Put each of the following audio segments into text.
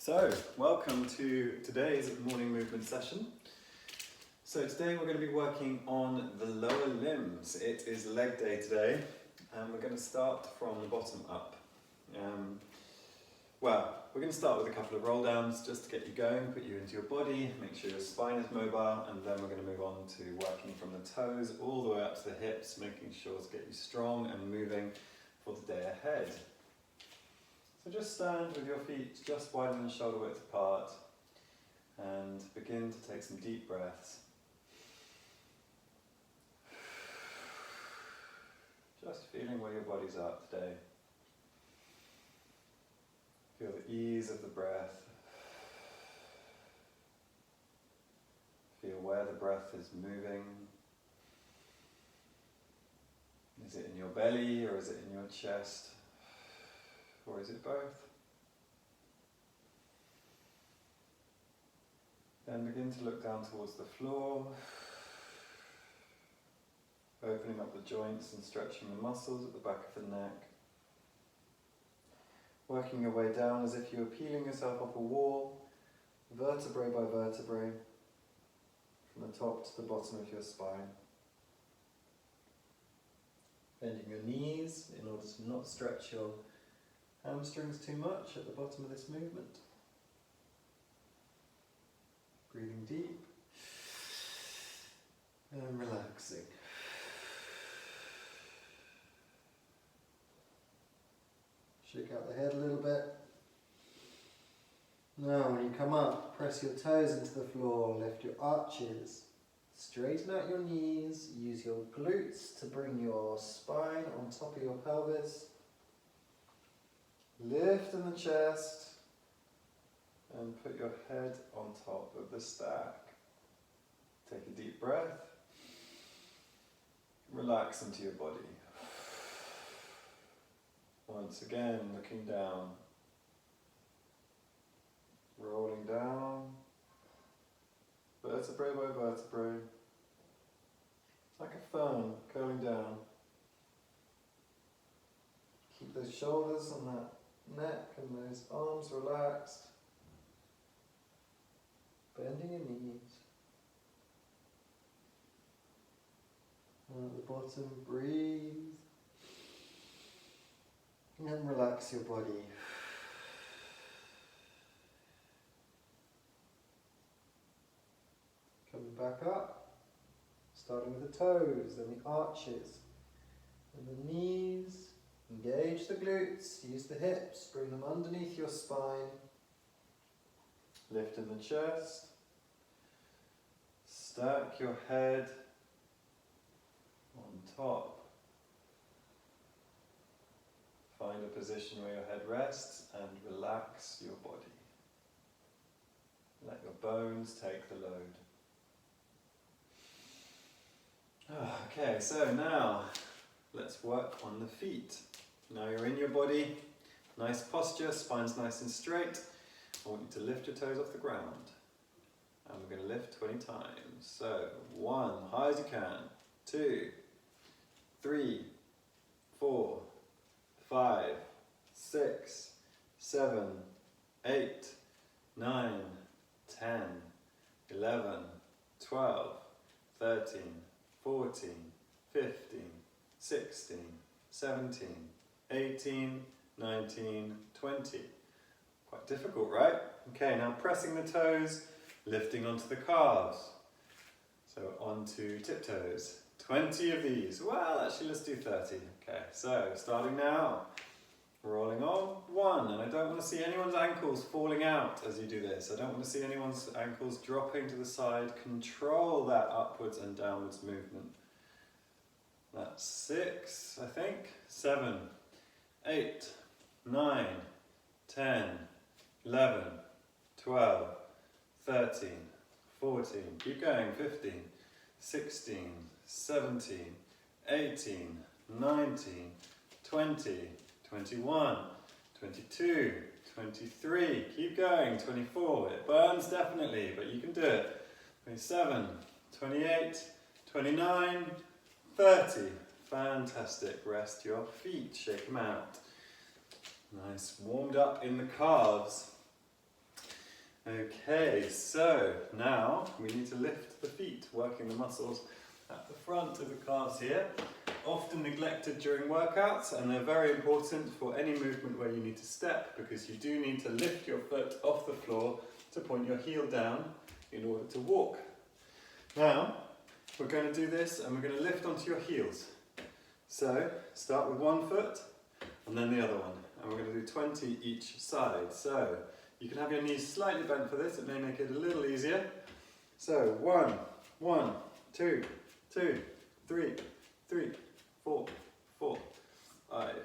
So, welcome to today's morning movement session. So today we're going to be working on the lower limbs. It is leg day today, and we're going to start from the bottom up. We're going to start with a couple of roll downs just to get you going, put you into your body, make sure your spine is mobile, and then we're going to move on to working from the toes all the way up to the hips, making sure to get you strong and moving for the day ahead. So just stand with your feet just wide and shoulder width apart and begin to take some deep breaths. Just feeling where your body's at today. Feel the ease of the breath. Feel where the breath is moving. Is it in your belly or is it in your chest? Or is it both? Then begin to look down towards the floor, opening up the joints and stretching the muscles at the back of the neck. Working your way down as if you were peeling yourself off a wall, vertebrae by vertebrae, from the top to the bottom of your spine. Bending your knees in order to not stretch your hamstrings too much at the bottom of this movement. Breathing deep and relaxing. Shake out the head a little bit. Now when you come up, press your toes into the floor, lift your arches. Straighten out your knees, use your glutes to bring your spine on top of your pelvis. Lift in the chest and put your head on top of the stack. Take a deep breath. Relax into your body. Once again, looking down. Rolling down. Vertebrae by vertebrae. Like a fern curling down. Keep those shoulders and that neck and those arms relaxed. Bending your knees. And at the bottom, breathe. And relax your body. Coming back up. Starting with the toes, then the arches, and the knees. Engage the glutes, use the hips, bring them underneath your spine. Lift in the chest. Stack your head on top. Find a position where your head rests and relax your body. Let your bones take the load. Okay, so now let's work on the feet. Now you're in your body, nice posture, spine's nice and straight. I want you to lift your toes off the ground. And we're going to lift 20 times. So 1, high as you can. 2, 3, 4, 5, 6, 7, 8, 9, 10, 11, 12, 13, 14, 15, 16, 17, 18, 19, 20. Quite difficult, right? Okay, now pressing the toes, lifting onto the calves. So onto tiptoes. 20 of these. Well, actually let's do 30. Okay, so starting now. Rolling on. 1, and I don't want to see anyone's ankles falling out as you do this. I don't want to see anyone's ankles dropping to the side. Control that upwards and downwards movement. That's 6, I think. 7, 8, 9, 10, 11, 12, 13, 14, keep going, 15, 16, 17, 18, 19, 20, 21, 22, 23, keep going, 24, it burns definitely, but you can do it, 27, 28, 29, 30, fantastic, rest your feet, shake them out. Nice, warmed up in the calves. Okay, so now we need to lift the feet, working the muscles at the front of the calves here. Often neglected during workouts, and they're very important for any movement where you need to step, because you do need to lift your foot off the floor to point your heel down in order to walk. Now, we're going to do this and we're going to lift onto your heels. So, start with one foot and then the other one. And we're going to do 20 each side. So, you can have your knees slightly bent for this, it may make it a little easier. So, 1, 2, 2, 3, 4, 5,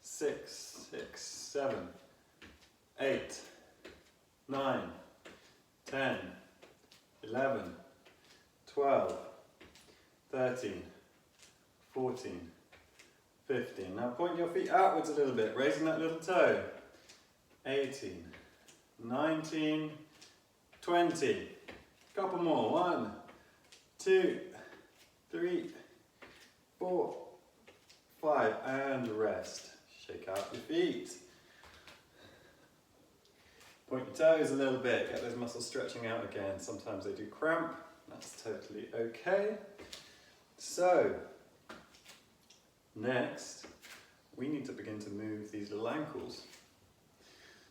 6, 7, 8, 9, 10, 11, 12, 13, 14, 15. Now point your feet outwards a little bit, raising that little toe. 18, 19, 20. Couple more. 1, 2, 3, 4, 5, and rest. Shake out your feet. Point your toes a little bit, get those muscles stretching out again. Sometimes they do cramp, that's totally okay. So, next, we need to begin to move these little ankles.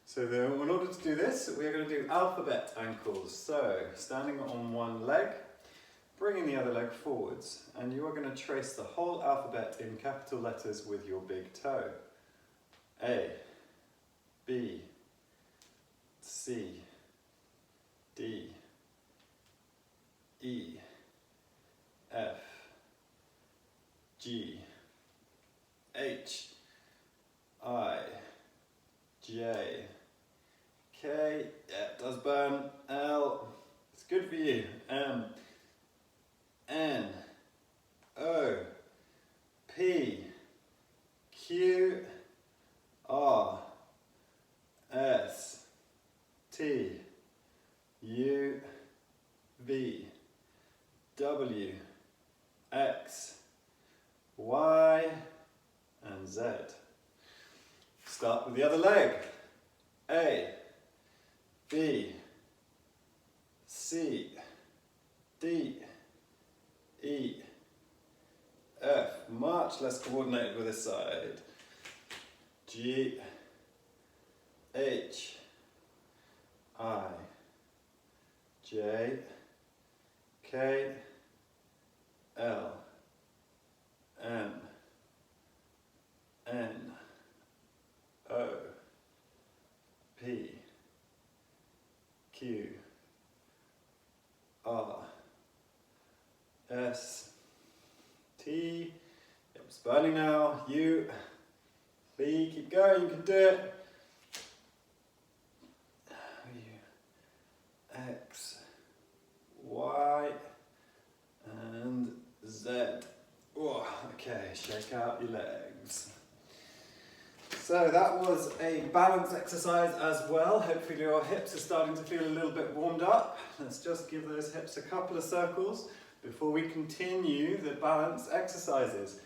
So in order to do this, we're going to do alphabet ankles. So, standing on one leg, bringing the other leg forwards, and you are going to trace the whole alphabet in capital letters with your big toe. A, B, C, D, E, F, G, H, I, J, K, yeah, it does burn, L, it's good for you, M, N, O, P, Q, R, S, T, U, V, W, X, Y, and Z. Start with the other leg. A, B, C, D, E, F. Much less coordinated with this side. G, H, I, J, K, L, M, N, O, P, Q, R, S, T, yep, it's burning now, U, V, keep going, you can do it. X, Y, and Z. Oh, okay, shake out your legs. So that was a balance exercise as well. Hopefully your hips are starting to feel a little bit warmed up. Let's just give those hips a couple of circles before we continue the balance exercises.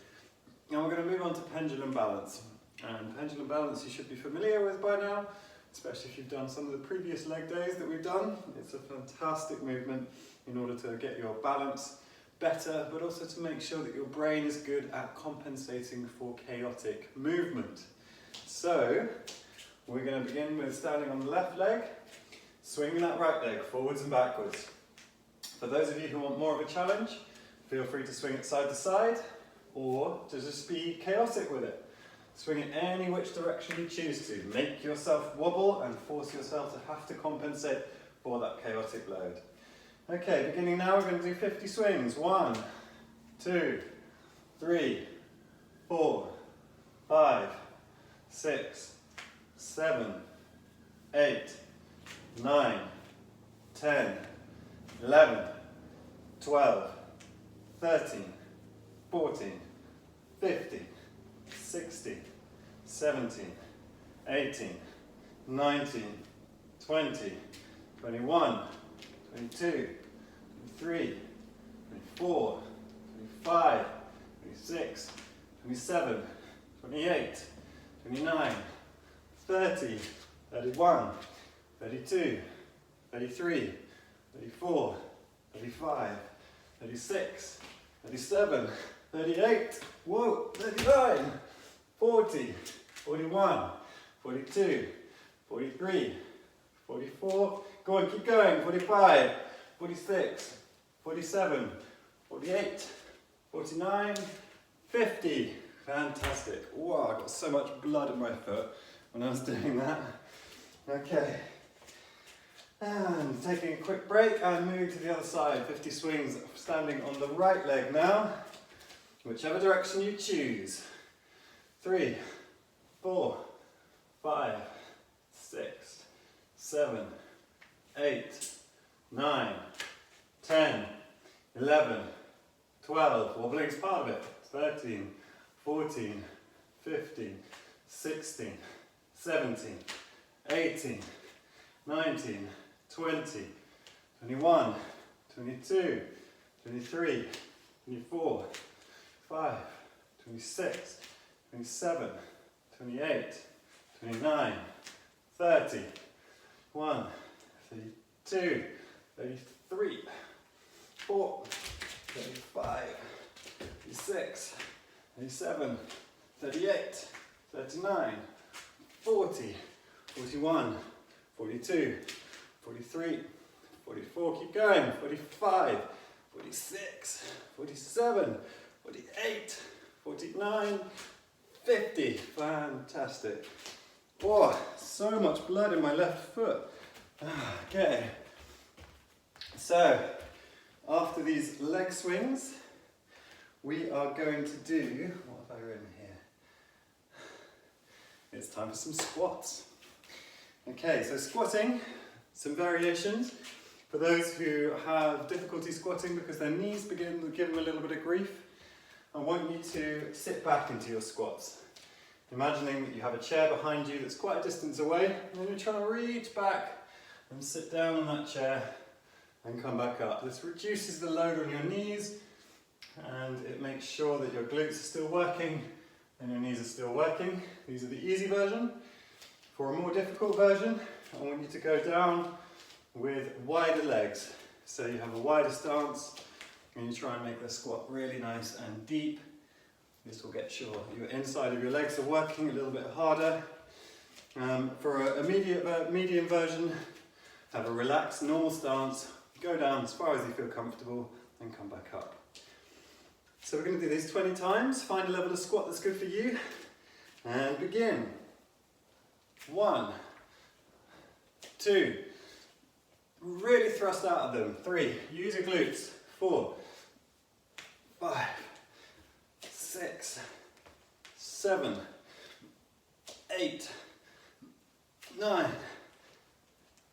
Now we're going to move on to pendulum balance. And pendulum balance you should be familiar with by now, especially if you've done some of the previous leg days that we've done. It's a fantastic movement in order to get your balance better, but also to make sure that your brain is good at compensating for chaotic movement. So, we're going to begin with standing on the left leg, swinging that right leg forwards and backwards. For those of you who want more of a challenge, feel free to swing it side to side, or to just be chaotic with it. Swing it any which direction you choose to. Make yourself wobble and force yourself to have to compensate for that chaotic load. Okay, beginning now, we're going to do 50 swings. 1, 2, 3, 4, 5, 6, 7, 8, 9, 10, 11, 12, 13, 14, 15, 16, 17, 18, 19, 20, 21, 22, 23, 24, 25, 26, 27, 28, 29, 30, 31, 32, 33, 34, 35, 36, 37, 38, whoa, 39, 40, 41, 42, 43, 44, go on, keep going, 45, 46, 47, 48, 49, 50. Fantastic. Wow, I got so much blood in my foot when I was doing that. Okay. And taking a quick break and moving to the other side. 50 swings, standing on the right leg now, whichever direction you choose. 3, 4, 5, 6, 7, 8, 9, 10, 11, 12, wobbling's part of it, 13, 14, 15, 16, 17, 18, 19, 20, 21, 22, 23, 24, 25, 26, 27, 28, 29, 30, 1, 32, 33, 4, 35, 36, 37, 38, 39, 40, 41, 42, 43, 44, keep going, 45, 46, 47, 48, 49, 50. Fantastic. Oh, so much blood in my left foot. Okay. So, after these leg swings, we are going to do, what have I written here? It's time for some squats. Okay, so squatting, some variations. For those who have difficulty squatting because their knees begin to give them a little bit of grief, I want you to sit back into your squats. Imagining that you have a chair behind you that's quite a distance away, and then you're trying to reach back and sit down on that chair and come back up. This reduces the load on your knees and it makes sure that your glutes are still working and your knees are still working. These are the easy version. For a more difficult version, I want you to go down with wider legs. So you have a wider stance and you try and make the squat really nice and deep. This will get sure your inside of your legs are working a little bit harder. For a medium version, have a relaxed normal stance, go down as far as you feel comfortable and come back up. So we're going to do these 20 times, find a level of squat that's good for you and begin. 1, 2, really thrust out of them. 3, use your glutes. 4, 5, 6, 7, 8, 9,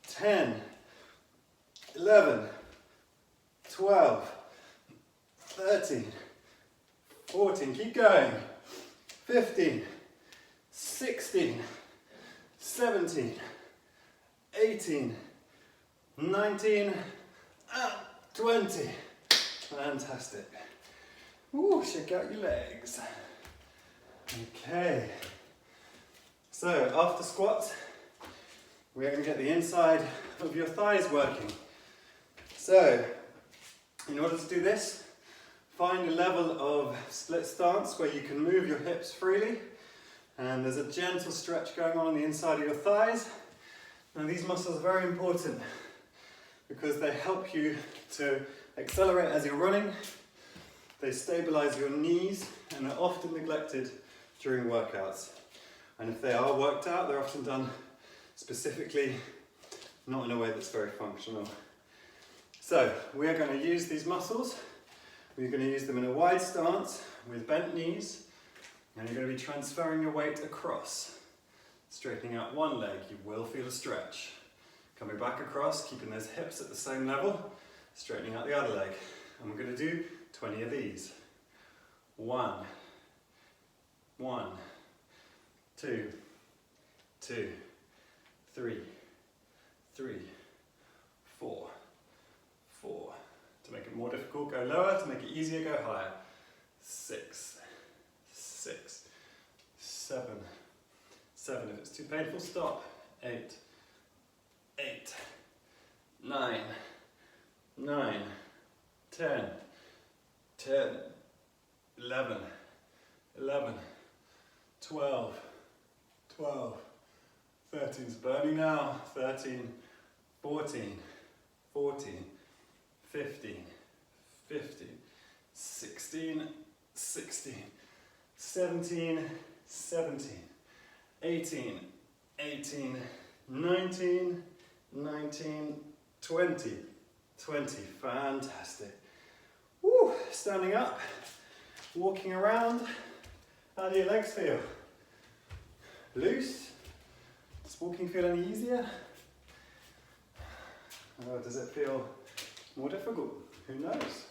10, 11, 12, 13, 14, keep going, 15, 16, 17, 18, 19, and 20. Fantastic. Ooh, shake out your legs. Okay. So after squats, we're going to get the inside of your thighs working. So, in order to do this, find a level of split stance where you can move your hips freely. And there's a gentle stretch going on the inside of your thighs. Now these muscles are very important because they help you to accelerate as you're running. They stabilize your knees and are often neglected during workouts. And if they are worked out, they're often done specifically, not in a way that's very functional. So we're going to use these muscles. We're going to use them in a wide stance with bent knees, and you're going to be transferring your weight across. Straightening out one leg, you will feel a stretch. Coming back across, keeping those hips at the same level, straightening out the other leg. And we're going to do 20 of these. 1, 1, 2, 2, 3, 3, 4, 4. To make it more difficult, go lower. To make it easier, go higher. 6, 6, 7, 7. If it's too painful, stop. 8, 8, 9, 10, 10, 11, 11, 12, 12, 13 is burning now, 13, 14, 14, 15, 15, 16, 16, 17, 17, 18, 18, 19, 19, 20, 20, fantastic. Woo, standing up, walking around, how do your legs feel? Loose? Does walking feel any easier? Or does it feel more difficult? Who knows?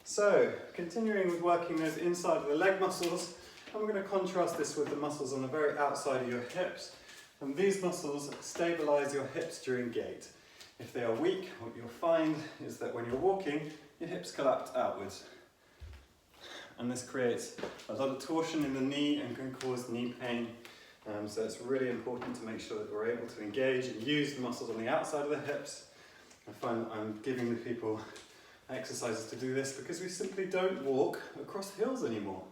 So, continuing with working those inside of the leg muscles, and we're going to contrast this with the muscles on the very outside of your hips. And these muscles stabilize your hips during gait. If they are weak, what you'll find is that when you're walking, your hips collapse outwards. And this creates a lot of torsion in the knee and can cause knee pain. So it's really important to make sure that we're able to engage and use the muscles on the outside of the hips. I find that I'm giving the people exercises to do this because we simply don't walk across hills anymore.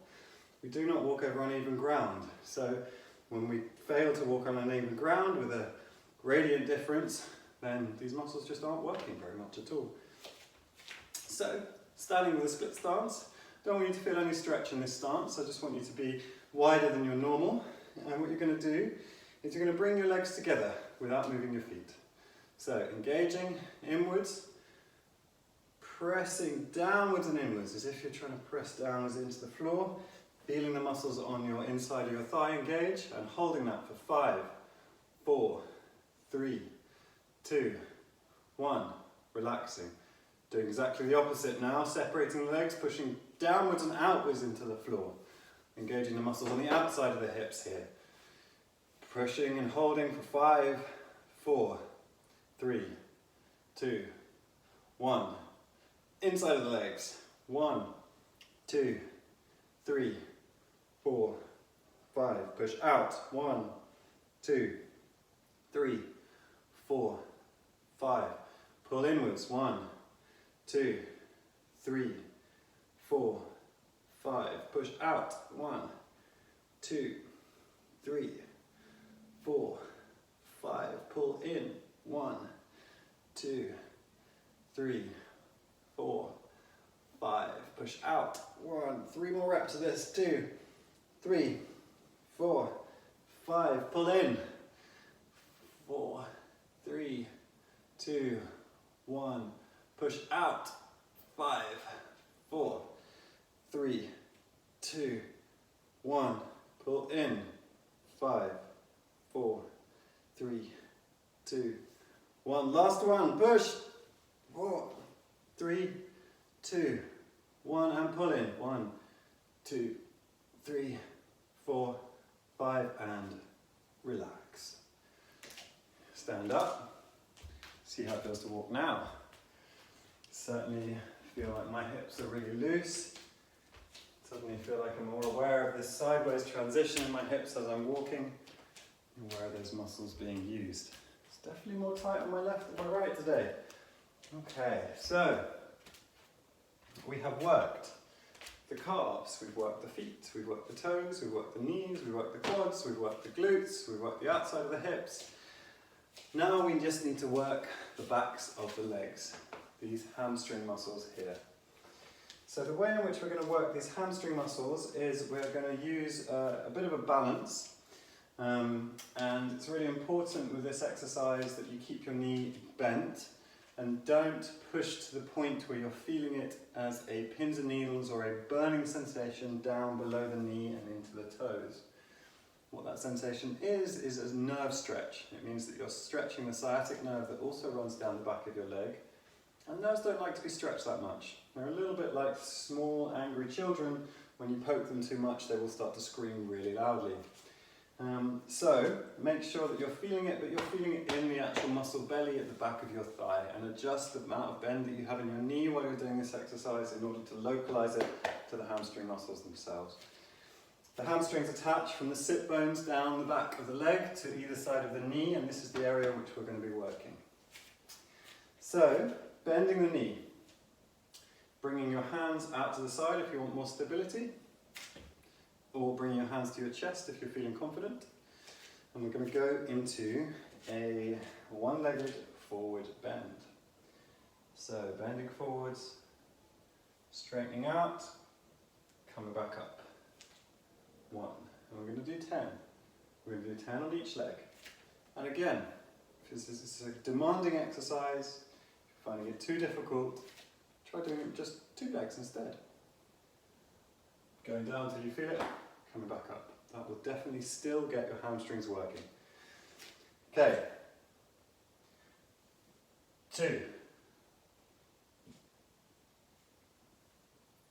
We do not walk over uneven ground. So when we fail to walk on uneven ground with a gradient difference, then these muscles just aren't working very much at all. So, starting with a split stance, don't want you to feel any stretch in this stance. I just want you to be wider than your normal. And what you're going to do is you're going to bring your legs together without moving your feet. So, engaging inwards, pressing downwards and inwards as if you're trying to press downwards into the floor, feeling the muscles on your inside of your thigh engage and holding that for 5, 4, 3, 2, 1, relaxing. Doing exactly the opposite now, separating the legs, pushing downwards and outwards into the floor. Engaging the muscles on the outside of the hips here. Pushing and holding for 5, 4, 3, 2, 1. Inside of the legs. 1, 2, 3, 4, 5. Push out. 1, 2, 3, 4, 5. Pull inwards. 1, 2, 3, 4, 5. Push out. 1, 2, 3, 4, 5. Pull in. 1, 2, 3, 4, 5. Push out. 1. 3 more reps of this. 2, 3, 4, 5. Pull in. 4, 3, 2, 1. Push out. 5, 4, 3, 2, 1. Pull in. 5, 4, 3, 2, 1. Last one. Push. 4, 3, 2, 1. And pull in. 1, 2, 3, 4, 5. And relax. Stand up. See how it feels to walk now. Certainly feel like my hips are really loose. Suddenly feel like I'm more aware of this sideways transition in my hips as I'm walking. And where are those muscles being used? It's definitely more tight on my left than my right today. Okay, so we have worked the calves, we've worked the feet, we've worked the toes, we've worked the knees, we've worked the quads, we've worked the glutes, we've worked the outside of the hips. Now we just need to work the backs of the legs, these hamstring muscles here. So the way in which we're going to work these hamstring muscles is we're going to use a bit of a balance, and it's really important with this exercise that you keep your knee bent and don't push to the point where you're feeling it as a pins and needles or a burning sensation down below the knee and into the toes. What that sensation is a nerve stretch. It means that you're stretching the sciatic nerve that also runs down the back of your leg. And nerves don't like to be stretched that much. They're a little bit like small angry children. When you poke them too much, they will start to scream really loudly. So make sure that you're feeling it, but you're feeling it in the actual muscle belly at the back of your thigh, and adjust the amount of bend that you have in your knee while you're doing this exercise in order to localize it to the hamstring muscles themselves. The hamstrings attach from the sit bones down the back of the leg to either side of the knee, and this is the area which we're going to be working. So bending the knee, bringing your hands out to the side if you want more stability, or bringing your hands to your chest if you're feeling confident. And we're going to go into a one-legged forward bend. So bending forwards, straightening out, coming back up. 1. And we're going to do 10. We're going to do 10 on each leg. And again, if this is a demanding exercise, if you're finding it too difficult, try doing just 2 legs instead. Going down until you feel it, coming back up. That will definitely still get your hamstrings working. Okay. 2.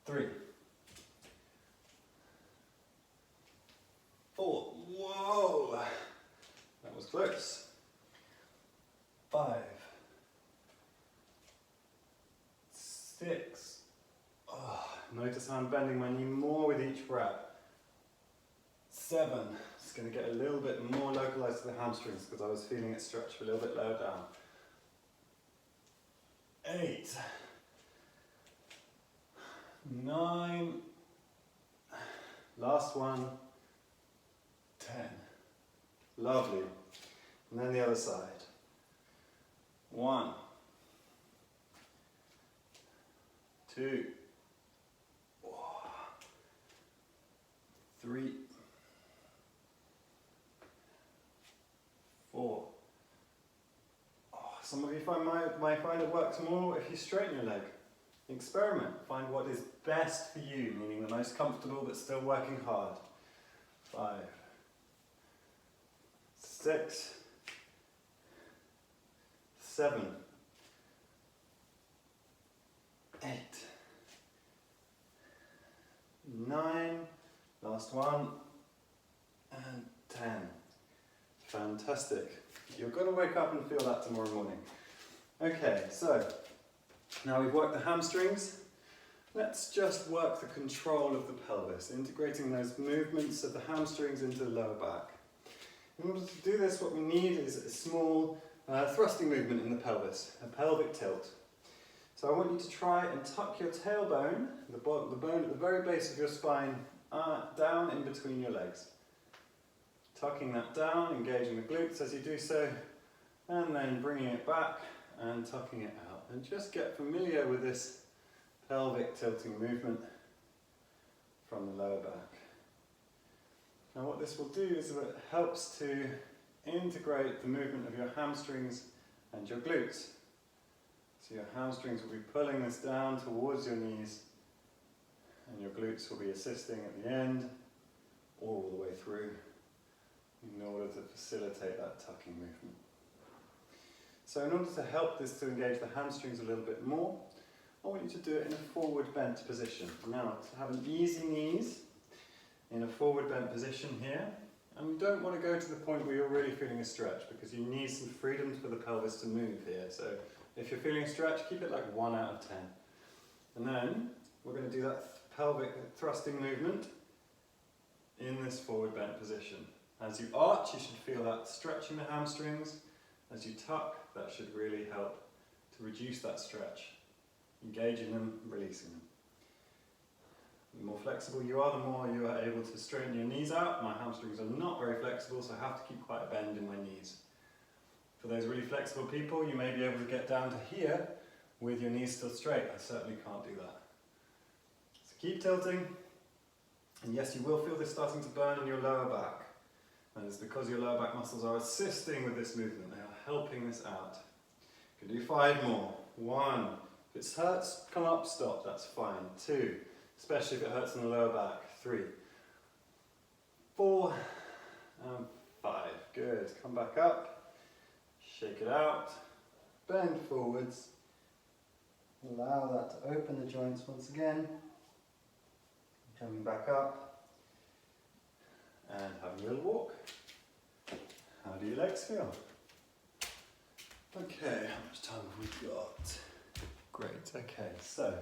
3. 4. Whoa! That was close. 5. 6. Oh, notice how I'm bending my knee more with each rep. 7. It's going to get a little bit more localized to the hamstrings because I was feeling it stretch a little bit lower down. 8. 9. Last one. 10. Lovely. And then the other side. 1. 2. 3. 4. Some of you might find it works more if you straighten your leg. Experiment. Find what is best for you, meaning the most comfortable but still working hard. 5. 6. 7. 8. 9. Last one. And 10. Fantastic. You're going to wake up and feel that tomorrow morning. Okay, so now we've worked the hamstrings. Let's just work the control of the pelvis, integrating those movements of the hamstrings into the lower back. In order to do this, what we need is a small thrusting movement in the pelvis, a pelvic tilt. So I want you to try and tuck your tailbone, the bone at the very base of your spine, down in between your legs. Tucking that down, engaging the glutes as you do so, and then bringing it back and tucking it out. And just get familiar with this pelvic tilting movement from the lower back. Now what this will do is that it helps to integrate the movement of your hamstrings and your glutes. So your hamstrings will be pulling this down towards your knees, and your glutes will be assisting at the end, all the way through, in order to facilitate that tucking movement. So in order to help this to engage the hamstrings a little bit more, I want you to do it in a forward bent position. Now, to have an easy knees in a forward bent position here, and you don't want to go to the point where you're really feeling a stretch because you need some freedom for the pelvis to move here. So if you're feeling a stretch, keep it like 1 out of 10. And then we're going to do that pelvic thrusting movement in this forward bent position. As you arch, you should feel that stretching the hamstrings. As you tuck, that should really help to reduce that stretch. Engaging them, releasing them. The more flexible you are, the more you are able to straighten your knees out. My hamstrings are not very flexible, so I have to keep quite a bend in my knees. For those really flexible people, you may be able to get down to here with your knees still straight. I certainly can't do that. So keep tilting. And yes, you will feel this starting to burn in your lower back. And it's because your lower back muscles are assisting with this movement. They are helping this out. You can do 5 more. 1. If it hurts, come up, stop. That's fine. 2. Especially if it hurts in the lower back. 3. 4. And 5. Good. Come back up. Shake it out. Bend forwards. Allow that to open the joints once again. Coming back up. And having a little walk. How do your legs feel? Okay, how much time have we got? Great, okay, so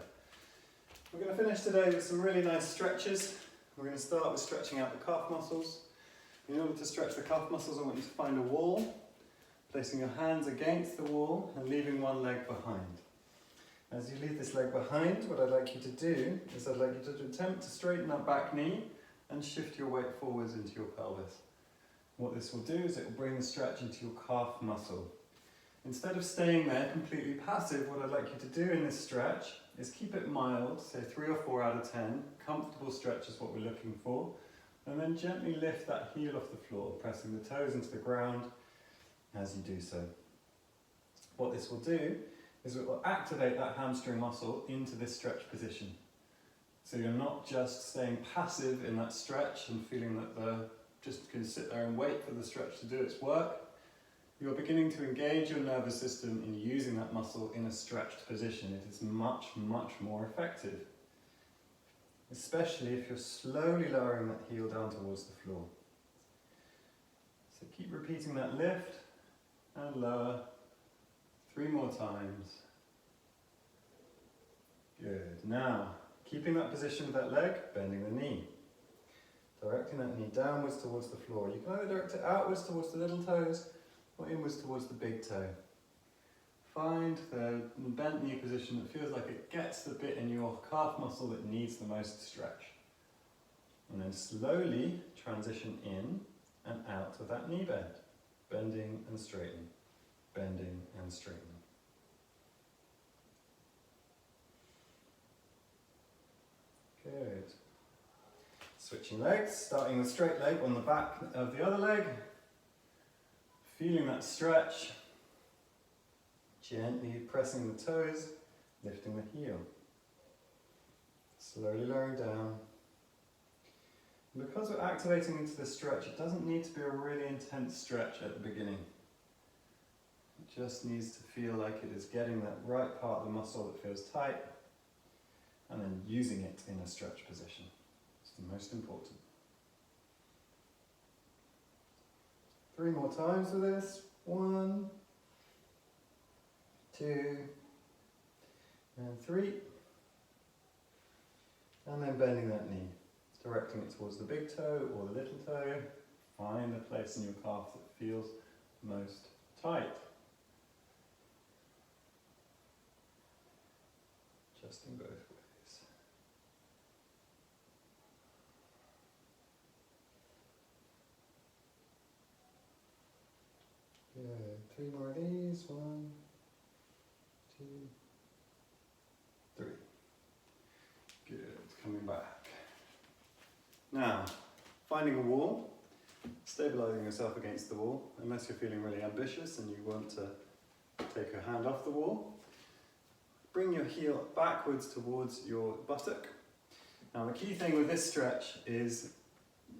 we're going to finish today with some really nice stretches. We're going to start with stretching out the calf muscles. In order to stretch the calf muscles, I want you to find a wall, placing your hands against the wall and leaving one leg behind. As you leave this leg behind, what I'd like you to do is I'd like you to attempt to straighten that back knee and shift your weight forwards into your pelvis. What this will do is it will bring the stretch into your calf muscle. Instead of staying there completely passive, what I'd like you to do in this stretch is keep it mild, say 3 or 4 out of 10. Comfortable stretch is what we're looking for. And then gently lift that heel off the floor, pressing the toes into the ground as you do so. What this will do is it will activate that hamstring muscle into this stretch position. So you're not just staying passive in that stretch and feeling that just can sit there and wait for the stretch to do its work. You're beginning to engage your nervous system in using that muscle in a stretched position. It is much, much more effective, especially if you're slowly lowering that heel down towards the floor. So keep repeating that lift and lower 3 more times. Good. Now, keeping that position with that leg, bending the knee. Directing that knee downwards towards the floor. You can either direct it outwards towards the little toes or inwards towards the big toe. Find the bent knee position that feels like it gets the bit in your calf muscle that needs the most stretch. And then slowly transition in and out of that knee bend. Bending and straightening. Bending and straightening. Good. Switching legs, starting the straight leg on the back of the other leg. Feeling that stretch. Gently pressing the toes, lifting the heel. Slowly lowering down. And because we're activating into this stretch, it doesn't need to be a really intense stretch at the beginning. It just needs to feel like it is getting that right part of the muscle that feels tight and then using it in a stretch position. It's the most important. 3 more times with this. 1, 2, and 3. And then bending that knee, directing it towards the big toe or the little toe. Find the place in your calf that feels most tight. Adjusting both ways. Good. 3 more of these. 1, 2, 3. Good. Coming back. Now, finding a wall, stabilizing yourself against the wall, unless you're feeling really ambitious and you want to take your hand off the wall. Bring your heel backwards towards your buttock. Now, the key thing with this stretch is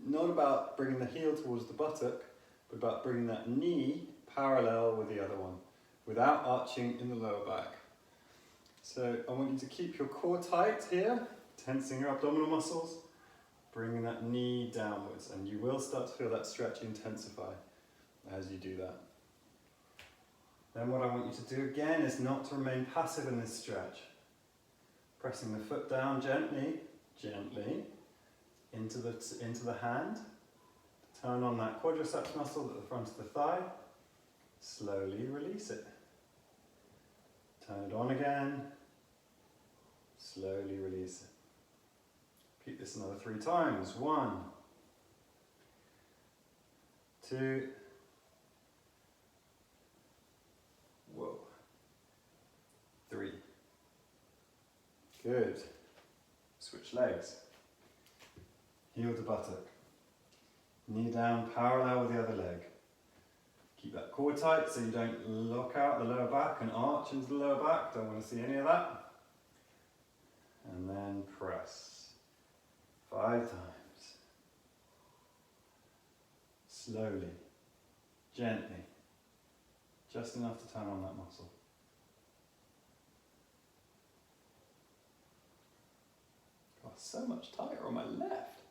not about bringing the heel towards the buttock, but about bringing that knee parallel with the other one, without arching in the lower back. So I want you to keep your core tight here, tensing your abdominal muscles, bringing that knee downwards, and you will start to feel that stretch intensify as you do that. Then what I want you to do again is not to remain passive in this stretch. Pressing the foot down gently, gently, into the hand. Turn on that quadriceps muscle at the front of the thigh. Slowly release it. Turn it on again. Slowly release it. Repeat this another 3 times. 1, 2, whoa, 3. Good. Switch legs. Heel to buttock. Knee down parallel with the other leg. Keep that core tight so you don't lock out the lower back and arch into the lower back. Don't want to see any of that. And then press. 5 times. Slowly. Gently. Just enough to turn on that muscle. God, so much tighter on my left.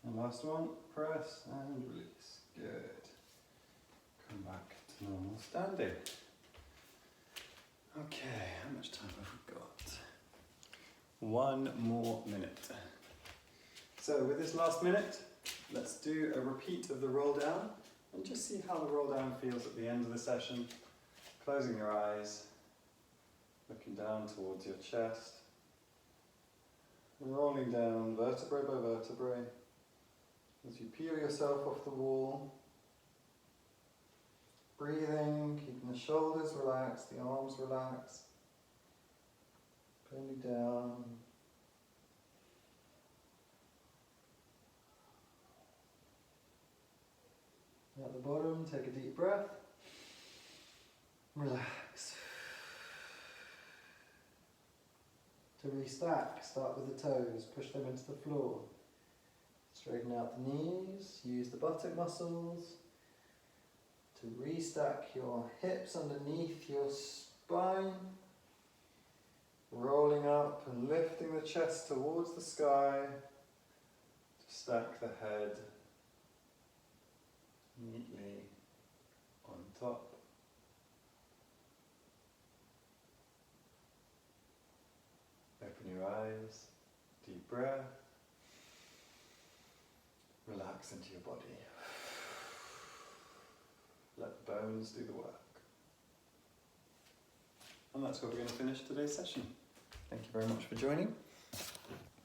And last one, press and release. Good. Come back to normal standing. Okay, how much time have we got? 1 more minute. So with this last minute, let's do a repeat of the roll down and just see how the roll down feels at the end of the session. Closing your eyes, looking down towards your chest, rolling down vertebrae by vertebrae as you peel yourself off the wall. Breathing, keeping the shoulders relaxed, the arms relaxed, bending down. At the bottom, take a deep breath. Relax. To restack, start with the toes, push them into the floor. Straighten out the knees, use the buttock muscles to restack your hips underneath your spine. Rolling up and lifting the chest towards the sky to stack the head neatly on top. Open your eyes, deep breath, relax into your body. Let the bones do the work. And that's where we're going to finish today's session. Thank you very much for joining.